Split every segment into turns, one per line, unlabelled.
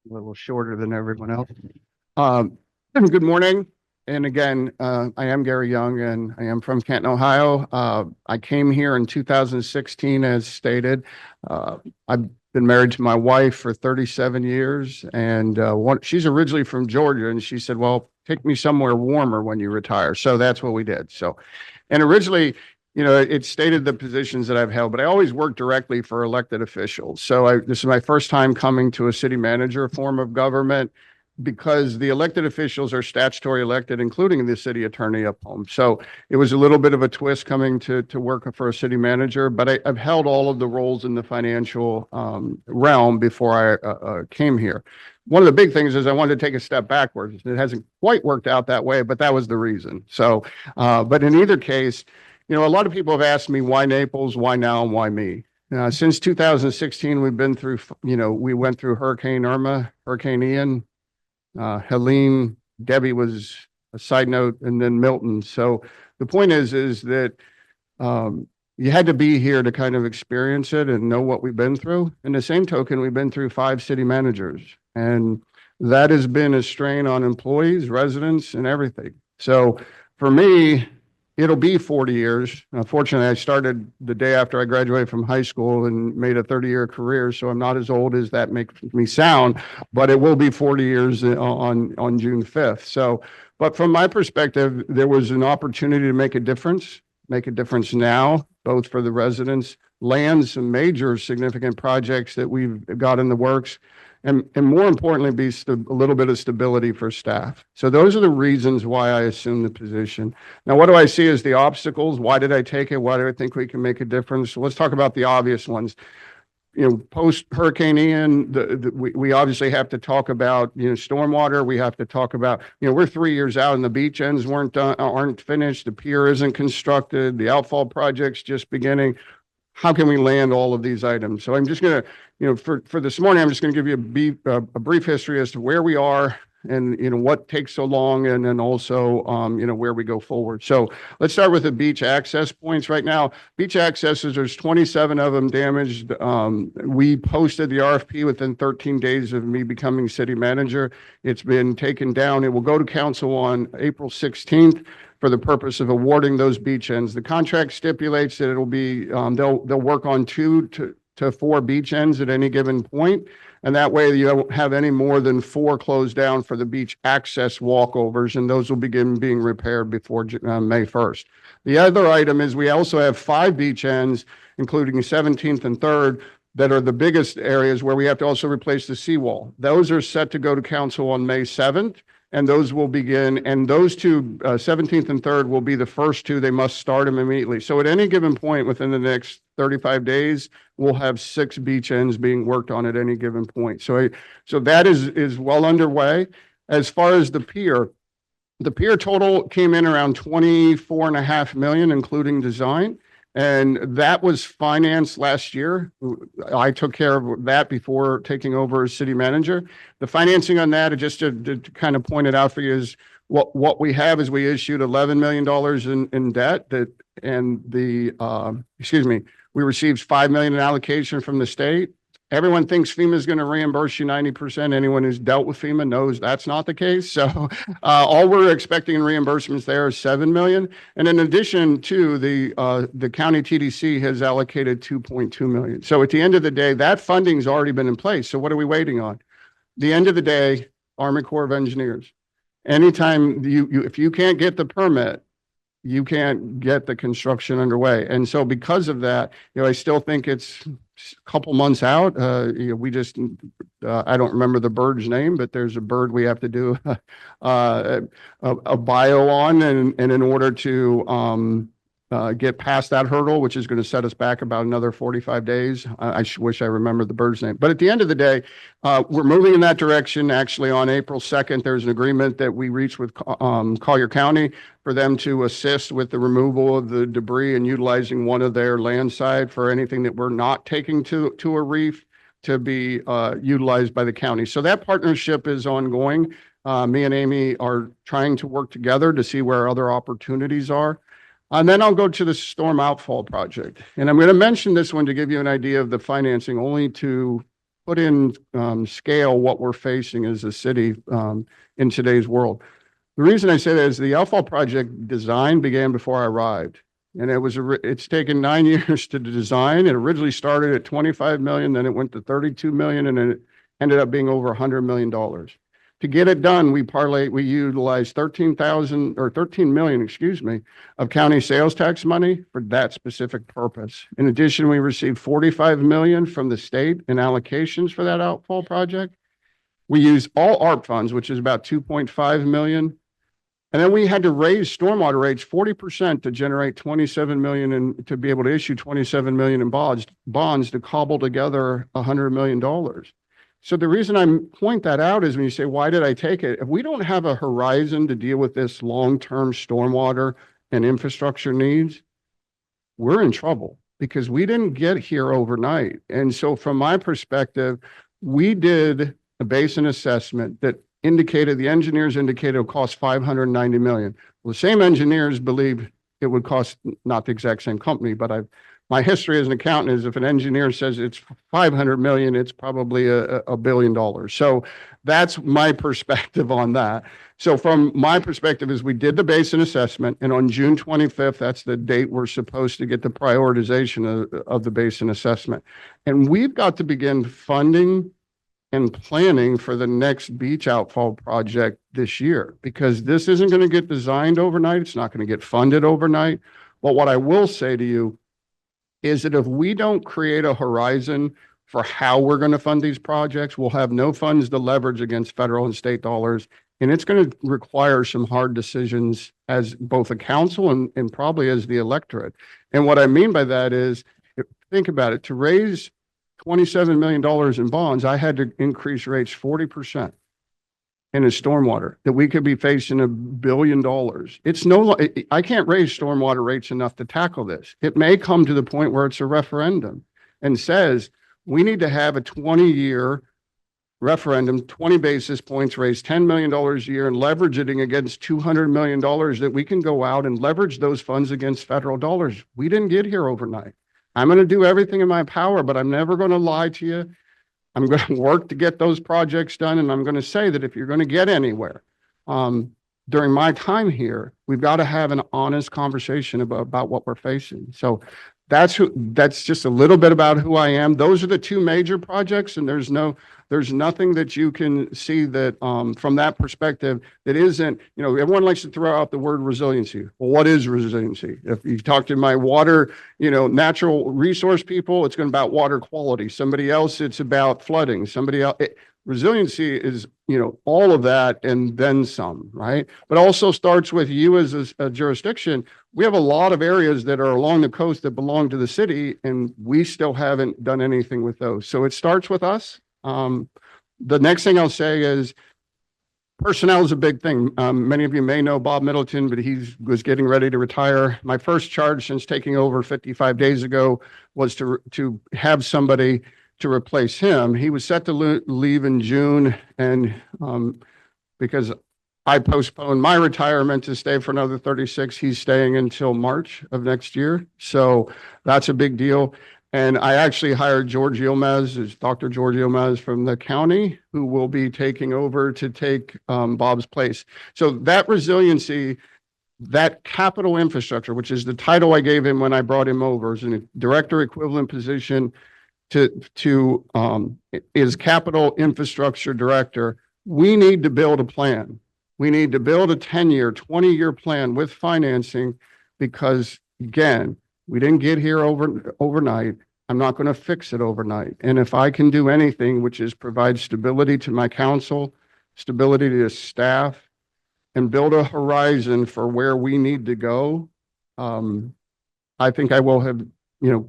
A little shorter than everyone else. Um, Good morning. And again, I am Gary Young and I am from Canton, Ohio. I came here in 2016, as stated. I've been married to my wife for 37 years, and she's originally from Georgia, and she said, well, take me somewhere warmer when you retire. So that's what we did. So, and originally, it stated the positions that I've held, but I always worked directly for elected officials. So this is my first time coming to a city manager form of government because the elected officials are statutory elected, including the city attorney up home. So it was a little bit of a twist coming to work for a city manager, but I've held all of the roles in the financial realm before I came here. One of the big things is I wanted to take a step backwards. It hasn't quite worked out that way, but that was the reason. So, but in either case, a lot of people have asked me why Naples, why now, and why me. Since 2016, we've been through, we went through Hurricane Irma, Hurricane Ian, Helene, Debbie was a side note, and then Milton. So the point is that you had to be here to kind of experience it and know what we've been through. In the same token, we've been through 5 city managers, and that has been a strain on employees, residents, and everything. So for me, it'll be 40 years. Fortunately, I started the day after I graduated from high school and made a 30-year career, so I'm not as old as that makes me sound, but it will be 40 years on June 5th. So, but from my perspective, there was an opportunity to make a difference now, both for the residents, land some major significant projects that we've got in the works, and more importantly, be a little bit of stability for staff. So those are the reasons why I assumed the position. Now, what do I see as the obstacles? Why did I take it? Why do I think we can make a difference? So let's talk about the obvious ones. Post Hurricane Ian, we obviously have to talk about, stormwater. We have to talk about, we're 3 years out and the beach ends aren't finished. The pier isn't constructed. The outfall project's just beginning. How can we land all of these items? So I'm just going to, for this morning, I'm just going to give you a brief history as to where we are and, what takes so long, and then also, where we go forward. So let's start with the beach access points. Right now, beach accesses, there's 27 of them damaged. We posted the RFP within 13 days of me becoming city manager. It's been taken down. It will go to council on April 16th. For the purpose of awarding those beach ends. The contract stipulates that it'll be, they'll work on 2 to 4 beach ends at any given point. And that way you don't have any more than 4 closed down for the beach access walkovers, and those will begin being repaired before May 1st. The other item is we also have 5 beach ends, including 17th and 3rd, that are the biggest areas where we have to also replace the seawall. Those are set to go to council on May 7th. And those will begin, and those 2, 17th and 3rd, will be the first 2. They must start them immediately. So at any given point within the next 35 days, we'll have 6 beach ends being worked on at any given point. So that is well underway. As far as the pier total came in around 24.5 million, including design. And that was financed last year. I took care of that before taking over as city manager. The financing on that, just to kind of point it out for you, is what we have is we issued $11 million in debt we received $5 million in allocation from the state. Everyone thinks FEMA is going to reimburse you 90%. Anyone who's dealt with FEMA knows that's not the case. So all we're expecting in reimbursements there is $7 million. And in addition to the county TDC has allocated $2.2 million. So at the end of the day, that funding's already been in place. So what are we waiting on? The end of the day, Army Corps of Engineers. Anytime if you can't get the permit, you can't get the construction underway. And so because of that, I still think it's a couple months out. We just, I don't remember the bird's name, but there's a bird we have to do a bio on, and in order to get past that hurdle, which is going to set us back about another 45 days. I wish I remembered the bird's name. But at the end of the day, we're moving in that direction. Actually, on April 2nd, there's an agreement that we reached with Collier County for them to assist with the removal of the debris and utilizing one of their land side for anything that we're not taking to a reef to be utilized by the county. So that partnership is ongoing. Me and Amy are trying to work together to see where other opportunities are. And then I'll go to the storm outfall project. And I'm going to mention this one to give you an idea of the financing, only to put in scale what we're facing as a city in today's world. The reason I say that is the outfall project design began before I arrived. And it's taken 9 years to design. It originally started at 25 million, then it went to 32 million, and then it ended up being over $100 million. To get it done, we utilized 13 million, excuse me, of county sales tax money for that specific purpose. In addition, we received 45 million from the state in allocations for that outfall project. We used all ARP funds, which is about 2.5 million. And then we had to raise stormwater rates 40% to generate 27 million and to be able to issue 27 million in bonds to cobble together $100 million. So the reason I point that out is when you say, why did I take it? If we don't have a horizon to deal with this long-term stormwater and infrastructure needs, we're in trouble because we didn't get here overnight. And so from my perspective, we did a basin assessment that the engineers indicated it would cost 590 million. Well, the same engineers believe it would cost, not the exact same company, but my history as an accountant is if an engineer says it's 500 million, it's probably a $1 billion. So that's my perspective on that. So from my perspective is we did the basin assessment, and on June 25th, that's the date we're supposed to get the prioritization of the basin assessment. And we've got to begin funding and planning for the next beach outfall project this year, because this isn't going to get designed overnight. It's not going to get funded overnight. But what I will say to you is that if we don't create a horizon for how we're going to fund these projects, we'll have no funds to leverage against federal and state dollars. And it's going to require some hard decisions as both a council and probably as the electorate. And what I mean by that is, think about it, to raise $27 million in bonds, I had to increase rates 40% in a stormwater, that we could be facing $1 billion. I can't raise stormwater rates enough to tackle this. It may come to the point where it's a referendum and says, we need to have a 20-year referendum, 20 basis points, raise $10 million a year and leverage it against $200 million that we can go out and leverage those funds against federal dollars. We didn't get here overnight. I'm going to do everything in my power, but I'm never going to lie to you. I'm going to work to get those projects done. And I'm going to say that if you're going to get anywhere, during my time here, we've got to have an honest conversation about what we're facing. So that's just a little bit about who I am. Those are the two major projects, and there's nothing that you can see that from that perspective that isn't, everyone likes to throw out the word resiliency. Well, what is resiliency? If you talk to my water, natural resource people, it's going to be about water quality. Somebody else, it's about flooding. Resiliency is, all of that and then some, right? But also starts with you as a jurisdiction. We have a lot of areas that are along the coast that belong to the city, and we still haven't done anything with those. So it starts with us. The next thing I'll say is personnel is a big thing. Many of you may know Bob Middleton, but he was getting ready to retire. My first charge since taking over 55 days ago was to have somebody to replace him. He was set to leave in June, and because I postponed my retirement to stay for another 36, he's staying until March of next year. So that's a big deal. And I actually hired Dr. George Yilmaz from the county, who will be taking over to take Bob's place. So that resiliency, that capital infrastructure, which is the title I gave him when I brought him over, is in a director equivalent position is capital infrastructure director. We need to build a plan. We need to build a 10-year, 20-year plan with financing, because again, we didn't get here overnight. I'm not going to fix it overnight. And if I can do anything, which is provide stability to my council, stability to staff, and build a horizon for where we need to go, I think I will have,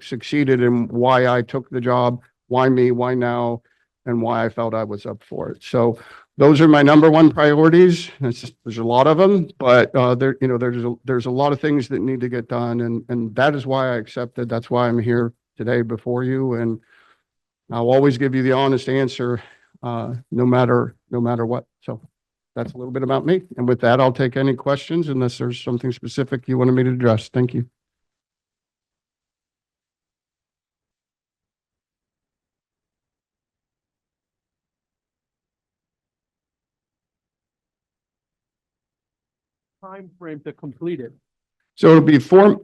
succeeded in why I took the job, why me, why now, and why I felt I was up for it. So those are my number one priorities. There's a lot of them, but there's a lot of things that need to get done, and that is why I accepted. That's why I'm here today before you, and I'll always give you the honest answer, no matter what. So that's a little bit about me, and with that, I'll take any questions unless there's something specific you wanted me to address. Thank you.
time frame to complete it?
So it'll be 4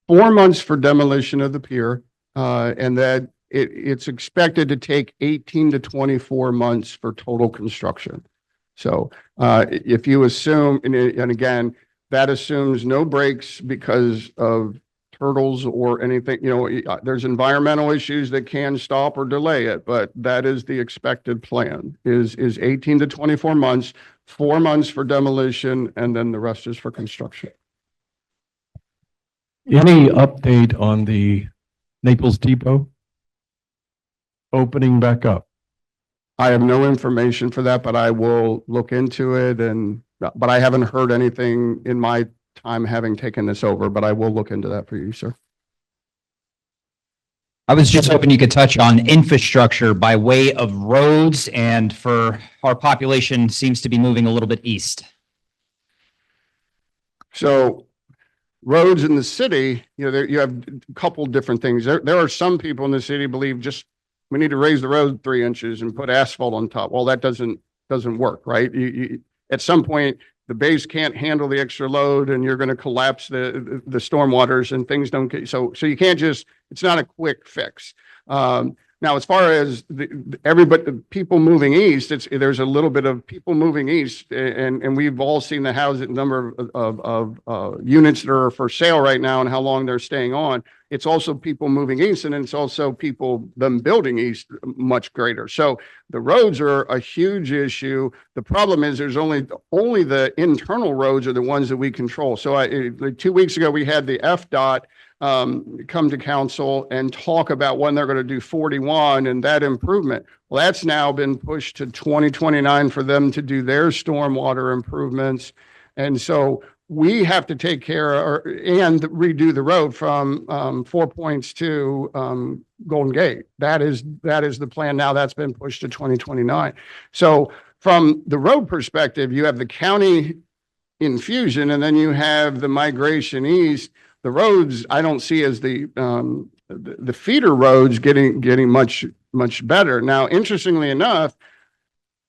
months for demolition of the pier, and that it's expected to take 18 to 24 months for total construction. So if you assume, and again, that assumes no breaks because of turtles or anything, there's environmental issues that can stop or delay it, but that is the expected plan is 18 to 24 months, 4 months for demolition, and then the rest is for construction.
Any update on the Naples Depot opening back up?
I have no information for that, but I will look into it but I haven't heard anything in my time having taken this over, but I will look into that for you, sir.
I was just hoping you could touch on infrastructure by way of roads, and for our population seems to be moving a little bit east.
So roads in the city, you have a couple different things. There are some people in the city believe we need to raise the road 3 inches and put asphalt on top. Well, that doesn't work, right? At some point, the base can't handle the extra load, and you're going to collapse the stormwaters, and things don't get so you can't just. It's not a quick fix. Now, as far as the people moving east, there's a little bit of people moving east, and we've all seen the housing number of units that are for sale right now and how long they're staying on. It's also people moving east, and it's also them building east much greater. So the roads are a huge issue. The problem is there's only the internal roads are the ones that we control. So like 2 weeks ago, we had the FDOT come to council and talk about when they're going to do 41 and that improvement. Well, that's now been pushed to 2029 for them to do their stormwater improvements. And so we have to take care and redo the road from 4 Points to Golden Gate. That is the plan now. That's been pushed to 2029. So from the road perspective, you have the county infusion, and then you have the migration east. The roads I don't see as the feeder roads getting much better. Now, interestingly enough,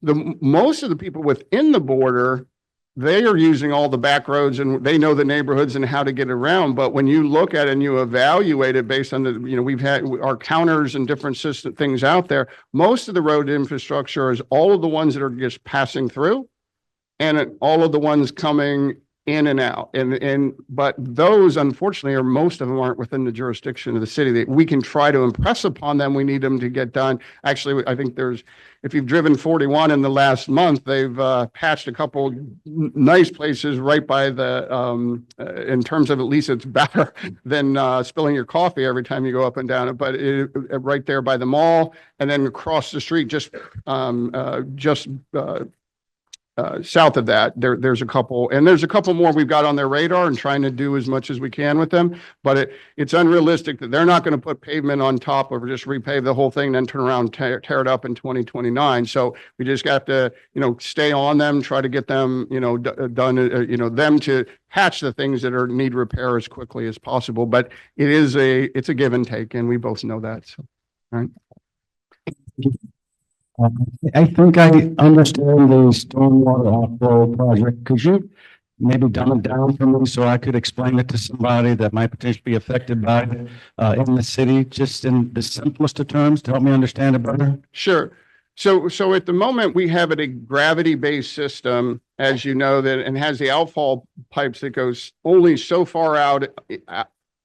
most of the people within the border, they are using all the back roads and they know the neighborhoods and how to get around. But when you look at it and you evaluate it based on we've had our counters and different system things out there. Most of the road infrastructure is all of the ones that are just passing through, and all of the ones coming in and out. But those, unfortunately, most of them aren't within the jurisdiction of the city. We can try to impress upon them. We need them to get done. Actually, I think if you've driven 41 in the last month, they've patched a couple nice places right by in terms of at least it's better than spilling your coffee every time you go up and down it, but right there by the mall, and then across the street, south of that, there's a couple, and there's a couple more we've got on their radar and trying to do as much as we can with them. But it's unrealistic that they're not going to put pavement on top or just repave the whole thing, then turn around, tear it up in 2029. So we just have to, stay on them, try to get them, done, them to patch the things that need repair as quickly as possible. But it's a give and take, and we both know that. So, all right.
I think I understand the stormwater outflow project. Could you maybe dumb it down for me so I could explain it to somebody that might potentially be affected by it in the city, just in the simplest of terms, to help me understand it better?
Sure. So at the moment we have a gravity-based system, as you know, and has the outfall pipes that goes only so far out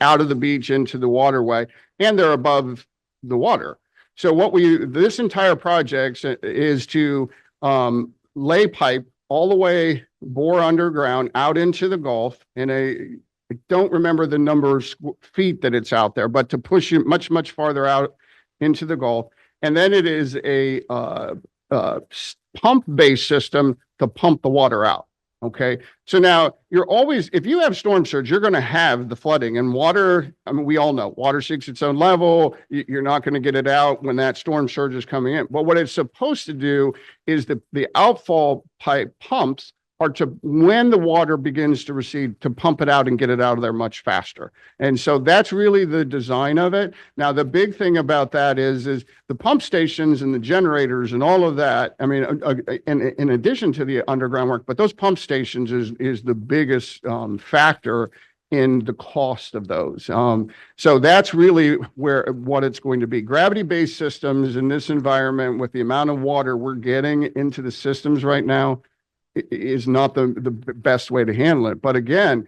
of the beach into the waterway, and they're above the water. So this entire project is to lay pipe all the way, bore underground out into the Gulf I don't remember the number of feet that it's out there, but to push it much farther out into the Gulf. And then it is a pump-based system to pump the water out. Okay. So now if you have storm surge, you're going to have the flooding and water. I mean, we all know water seeks its own level. You're not going to get it out when that storm surge is coming in. But what it's supposed to do is the outfall pipe pumps when the water begins to recede, to pump it out and get it out of there much faster. And so that's really the design of it. Now, the big thing about that is the pump stations and the generators and all of that. I mean, in addition to the underground work, but those pump stations is the biggest factor in the cost of those. So that's really what it's going to be. Gravity-based systems in this environment with the amount of water we're getting into the systems right now is not the best way to handle it. But again,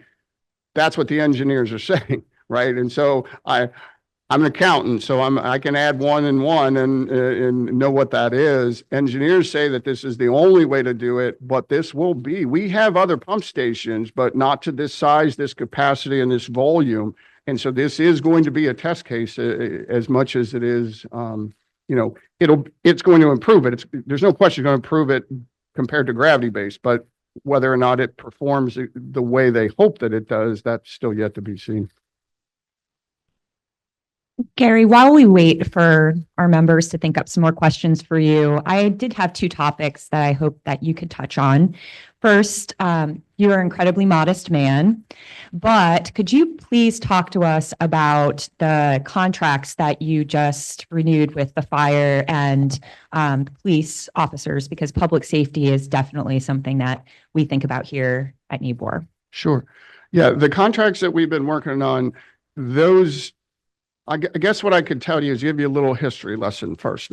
that's what the engineers are saying, right? And so I'm an accountant, so I can add 1 and 1 and know what that is. Engineers say that this is the only way to do it, but this will be. We have other pump stations, but not to this size, this capacity, and this volume. And so this is going to be a test case as much as it is. It's going to improve it. There's no question it's going to improve it compared to gravity-based, but whether or not it performs the way they hope that it does, that's still yet to be seen.
Gary, while we wait for our members to think up some more questions for you, I did have 2 topics that I hope that you could touch on. First, you're an incredibly modest man, but could you please talk to us about the contracts that you just renewed with the fire and police officers, because public safety is definitely something that we think about here at NAPOR.
Sure. Yeah, the contracts that we've been working on, those, I guess what I could tell you is give you a little history lesson first.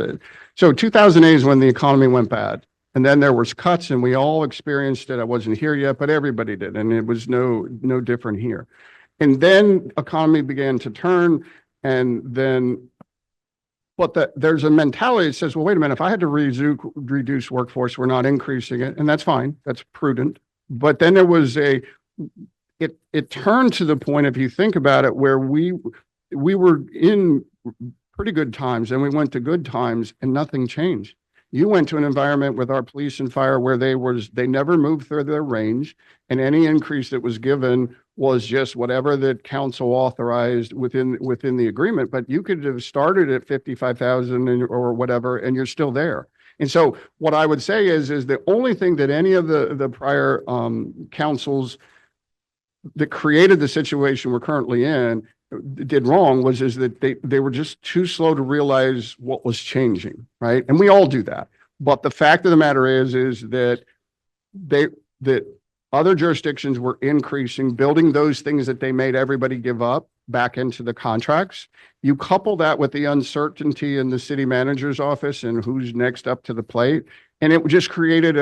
So 2008 is when the economy went bad. And then there was cuts and we all experienced it. I wasn't here yet, but everybody did. And it was no different here. And then economy began to turn there's a mentality that says, well, wait a minute, if I had to reduce workforce, we're not increasing it. And that's fine. That's prudent. But then there was it turned to the point, if you think about it, where we were in pretty good times and we went to good times and nothing changed. You went to an environment with our police and fire where they never moved through their range, and any increase that was given was just whatever the council authorized within the agreement. But you could have started at 55,000 or whatever, and you're still there. And so what I would say is the only thing that any of the prior councils that created the situation we're currently in did wrong is that they were just too slow to realize what was changing, right? And we all do that. But the fact of the matter is that that other jurisdictions were increasing, building those things that they made everybody give up back into the contracts. You couple that with the uncertainty in the city manager's office and who's next up to the plate, and it just created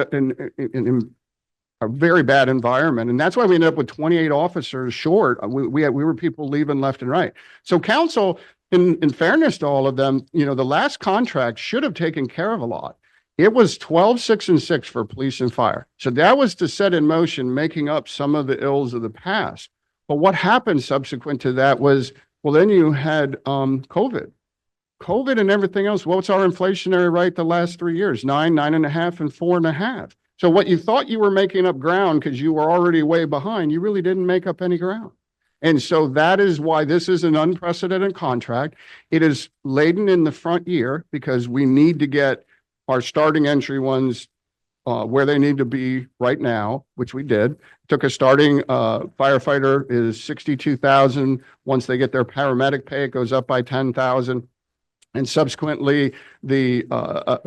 a very bad environment. And that's why we ended up with 28 officers short. We were people leaving left and right. So council, in fairness to all of them, the last contract should have taken care of a lot. It was 12, 6, and 6 for police and fire. So that was to set in motion, making up some of the ills of the past. But what happened subsequent to that was, well, then you had COVID and everything else. What's our inflationary rate the last 3 years? 9, 9.5, and 4.5. So what you thought you were making up ground because you were already way behind, you really didn't make up any ground. And so that is why this is an unprecedented contract. It is laden in the front year because we need to get our starting entry ones where they need to be right now, which we did. Took a starting firefighter is 62,000. Once they get their paramedic pay, it goes up by 10,000. And subsequently, the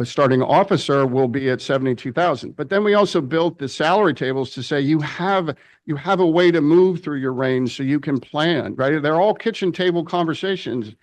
starting officer will be at 72,000. But then we also built the salary tables to say you have a way to move through your range so you can plan, right? They're all kitchen table conversations.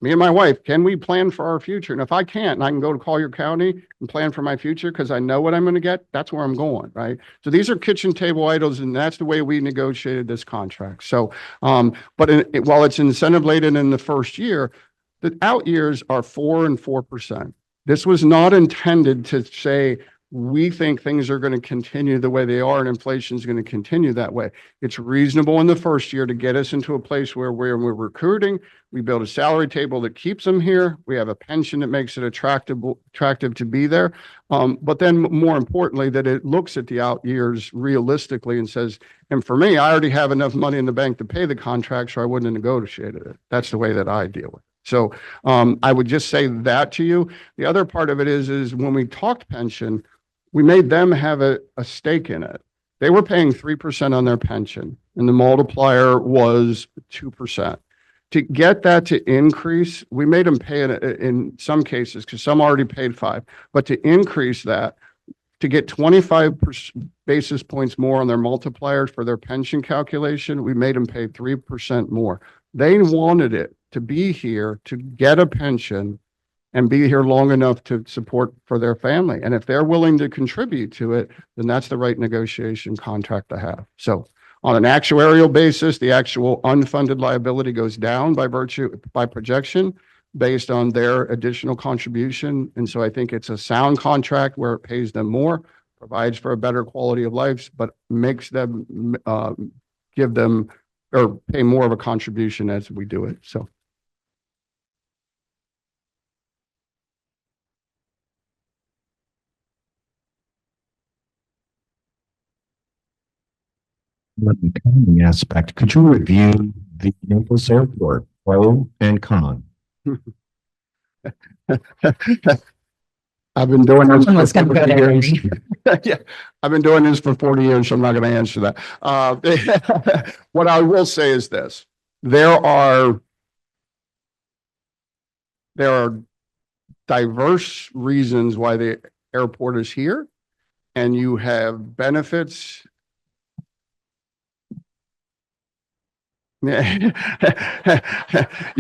Me and my wife, can we plan for our future? And if I can't, and I can go to Collier County and plan for my future because I know what I'm going to get, that's where I'm going, right? So these are kitchen table items, and that's the way we negotiated this contract. So, but while it's incentive laden in the first year, the out years are 4% and 4%. This was not intended to say, we think things are going to continue the way they are and inflation is going to continue that way. It's reasonable in the first year to get us into a place where we're recruiting. We build a salary table that keeps them here. We have a pension that makes it attractive to be there. But then more importantly, that it looks at the out years realistically and says, and for me, I already have enough money in the bank to pay the contract, so I wouldn't have negotiated it. That's the way that I deal with it. So I would just say that to you. The other part of it is when we talked pension, we made them have a stake in it. They were paying 3% on their pension, and the multiplier was 2%. To get that to increase, we made them pay it in some cases, because some already paid 5, but to increase that, to get 25 basis points more on their multipliers for their pension calculation, we made them pay 3% more. They wanted it to be here to get a pension and be here long enough to support for their family. And if they're willing to contribute to it, then that's the right negotiation contract to have. So on an actuarial basis, the actual unfunded liability goes down by projection based on their additional contribution. And so I think it's a sound contract where it pays them more, provides for a better quality of life, but makes them give them or pay more of a contribution as we do it. So.
The county aspect, could you review the Naples Airport, pro and con?
I've been doing this
Someone was
for
gonna go
40
there.
years. Yeah, I've been doing this for 40 years, so I'm not going to answer that. What I will say is this: there are diverse reasons why the airport is here, and you have benefits. You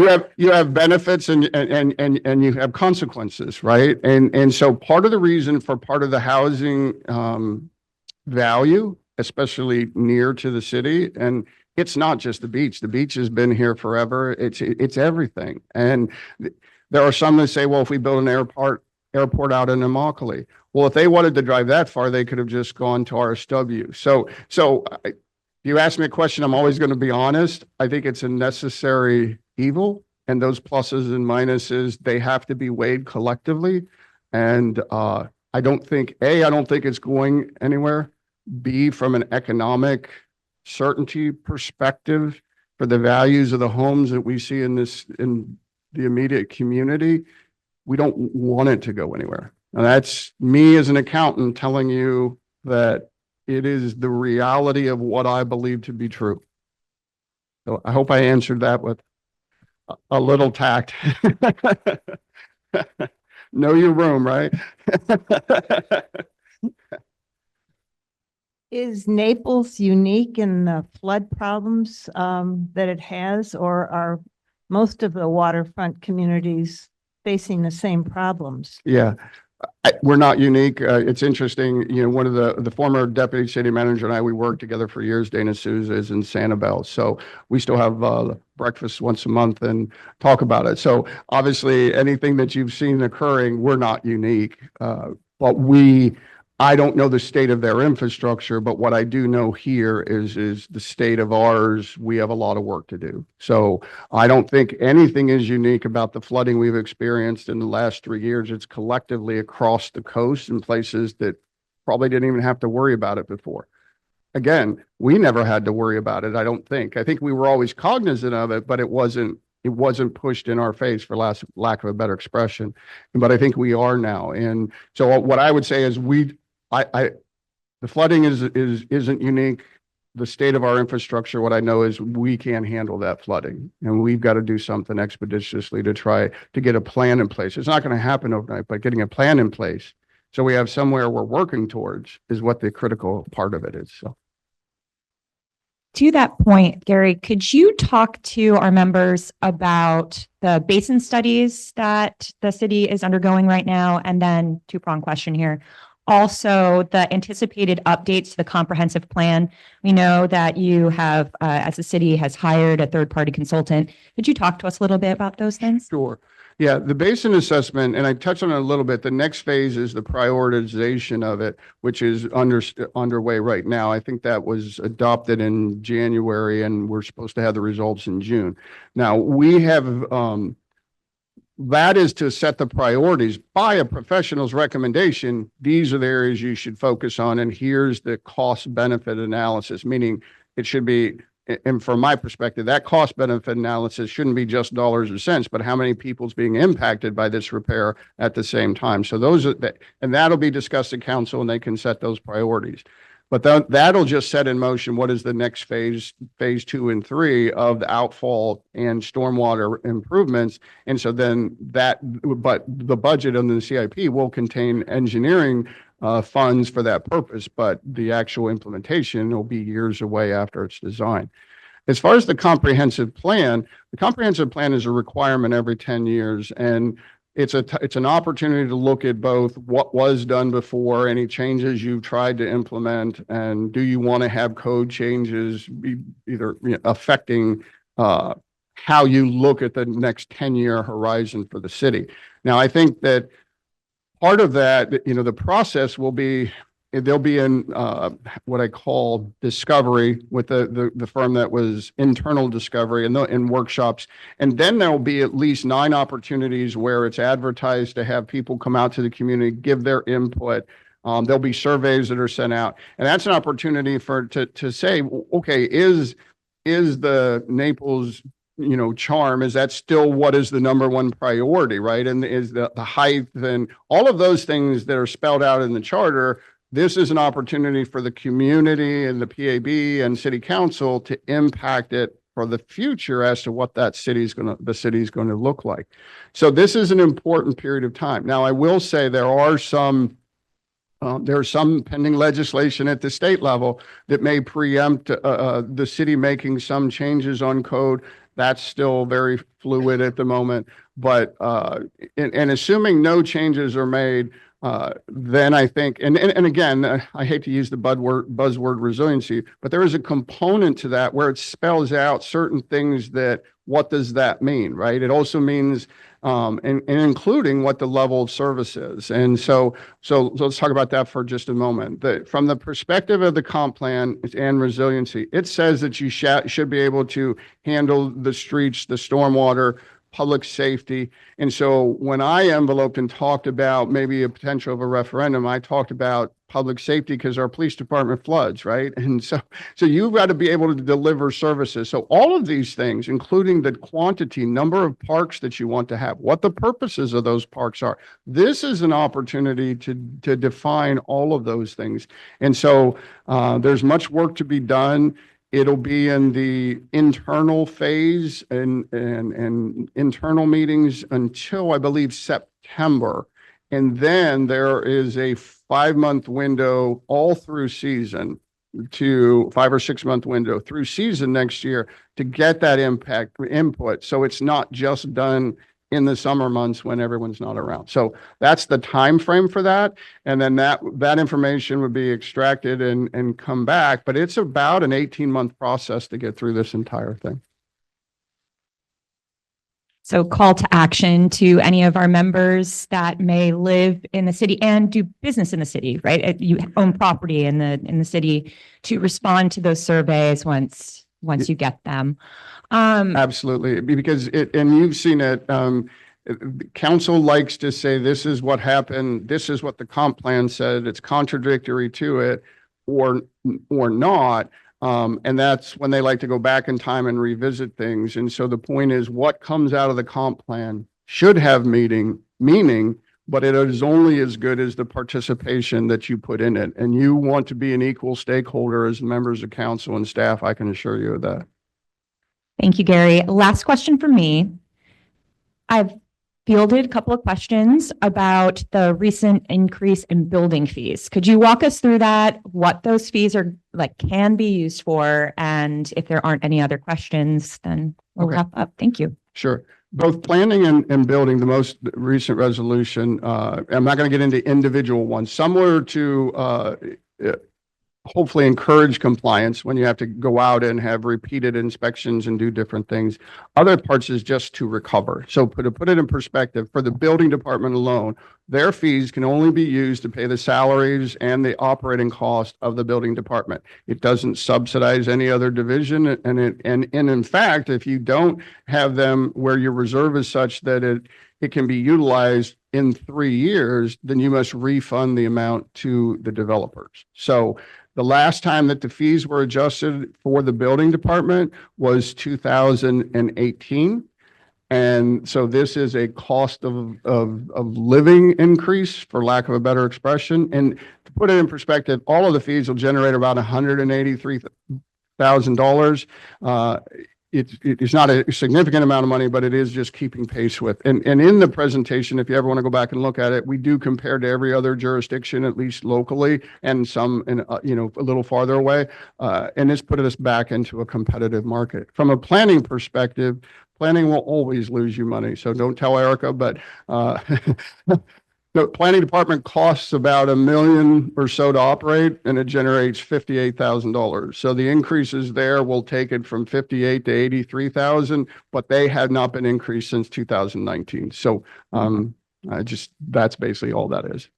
have benefits and you have consequences, right? And so part of the reason for part of the housing value, especially near to the city, and it's not just the beach. The beach has been here forever. It's everything. And there are some that say, well, if we build an airport out in Immokalee, well, if they wanted to drive that far, they could have just gone to RSW. So you ask me a question, I'm always going to be honest. I think it's a necessary evil, and those pluses and minuses, they have to be weighed collectively. And I don't think it's going anywhere. B, from an economic certainty perspective, for the values of the homes that we see in the immediate community, we don't want it to go anywhere. Now, that's me as an accountant telling you that it is the reality of what I believe to be true. So I hope I answered that with a little tact. Know your room, right?
Is Naples unique in the flood problems that it has, or are most of the waterfront communities facing the same problems?
Yeah. We're not unique. It's interesting. You know, one of the former deputy city manager and I, we worked together for years. Dana Souza is in Sanibel. So we still have breakfast once a month and talk about it. So obviously anything that you've seen occurring, we're not unique. But I don't know the state of their infrastructure, but what I do know here is the state of ours. We have a lot of work to do. So I don't think anything is unique about the flooding we've experienced in the last 3 years. It's collectively across the coast in places that probably didn't even have to worry about it before. Again, we never had to worry about it, I don't think. I think we were always cognizant of it, but it wasn't pushed in our face, for lack of a better expression. But I think we are now. And so what I would say is the flooding isn't unique. The state of our infrastructure, what I know is we can't handle that flooding, and we've got to do something expeditiously to try to get a plan in place. It's not going to happen overnight, but getting a plan in place so we have somewhere we're working towards is what the critical part of it is. So.
To that point, Gary, could you talk to our members about the basin studies that the city is undergoing right now? And then two-pronged question here. Also, the anticipated updates to the comprehensive plan. We know that you have, as a city, has hired a third-party consultant. Could you talk to us a little bit about those things?
Sure. Yeah, the basin assessment, and I touched on it a little bit. The next phase is the prioritization of it, which is underway right now. I think that was adopted in January, and we're supposed to have the results in June. Now, we have that is to set the priorities by a professional's recommendation. These are the areas you should focus on, and here's the cost benefit analysis, meaning it should be, and from my perspective, that cost benefit analysis shouldn't be just dollars or cents, but how many people's being impacted by this repair at the same time. So those are and that'll be discussed at council, and they can set those priorities. But that'll just set in motion what is the next phase 2 and 3 of the outfall and stormwater improvements. And so then but the budget under the CIP will contain engineering funds for that purpose, but the actual implementation will be years away after it's designed. As far as the comprehensive plan is a requirement every 10 years, and it's an opportunity to look at both what was done before, any changes you've tried to implement, and do you want to have code changes either affecting how you look at the next 10-year horizon for the city. Now, I think that part of that, the process will be, they'll be in what I call discovery with the firm that was internal discovery and in workshops. And then there'll be at least 9 opportunities where it's advertised to have people come out to the community, give their input. There'll be surveys that are sent out. And that's an opportunity to say, okay, is the Naples charm, is that still what is the number one priority, right? And is the height and all of those things that are spelled out in the charter. This is an opportunity for the community and the PAB and city council to impact it for the future as to what the city's going to look like. So this is an important period of time. Now, I will say there's some pending legislation at the state level that may preempt the city making some changes on code. That's still very fluid at the moment. But and assuming no changes are made, then I think, and again, I hate to use the buzzword resiliency, but there is a component to that where it spells out certain things that, what does that mean, right? It also means, and including what the level of service is. And so let's talk about that for just a moment. From the perspective of the comp plan and resiliency, it says that you should be able to handle the streets, the stormwater, public safety. And so when I enveloped and talked about maybe a potential of a referendum, I talked about public safety because our police department floods, right? And so you've got to be able to deliver services. So all of these things, including the quantity, number of parks that you want to have, what the purposes of those parks are, this is an opportunity to define all of those things. And so there's much work to be done. It'll be in the internal phase and internal meetings until, I believe, September. And then there is a 5-month window all through season to 5 or 6 month window through season next year to get that input. So it's not just done in the summer months when everyone's not around. So that's the time frame for that. And then that information would be extracted and come back. But it's about an 18-month process to get through this entire thing.
So call to action to any of our members that may live in the city and do business in the city, right? You own property in the city, to respond to those surveys once you get them.
Absolutely, because and you've seen it. Council likes to say this is what happened. This is what the comp plan said. It's contradictory to it, or not. And that's when they like to go back in time and revisit things. And so the point is, what comes out of the comp plan should have meaning, but it is only as good as the participation that you put in it. And you want to be an equal stakeholder as members of council and staff. I can assure you of that.
Thank you, Gary. Last question from me. I've fielded a couple of questions about the recent increase in building fees. Could you walk us through that, what those fees are can be used for? And if there aren't any other questions, then we'll wrap up. Thank you.
Sure. Both planning and building, the most recent resolution, I'm not going to get into individual ones. Some were to hopefully encourage compliance when you have to go out and have repeated inspections and do different things. Other parts is just to recover. So to put it in perspective, for the building department alone, their fees can only be used to pay the salaries and the operating cost of the building department. It doesn't subsidize any other division. And in fact, if you don't have them where your reserve is such that it can be utilized in 3 years, then you must refund the amount to the developers. So the last time that the fees were adjusted for the building department was 2018. And so this is a cost of living increase, for lack of a better expression. And put it in perspective, all of the fees will generate about $183,000. It's not a significant amount of money, but it is just keeping pace with. And in the presentation, if you ever want to go back and look at it, we do compare to every other jurisdiction, at least locally, and some in, a little farther away. And this put us back into a competitive market. From a planning perspective, planning will always lose you money. So don't tell Erica, but the planning department costs about $1 million or so to operate, and it generates $58,000. So the increases there will take it from 58 to 83,000, but they have not been increased since 2019. So that's basically all that is.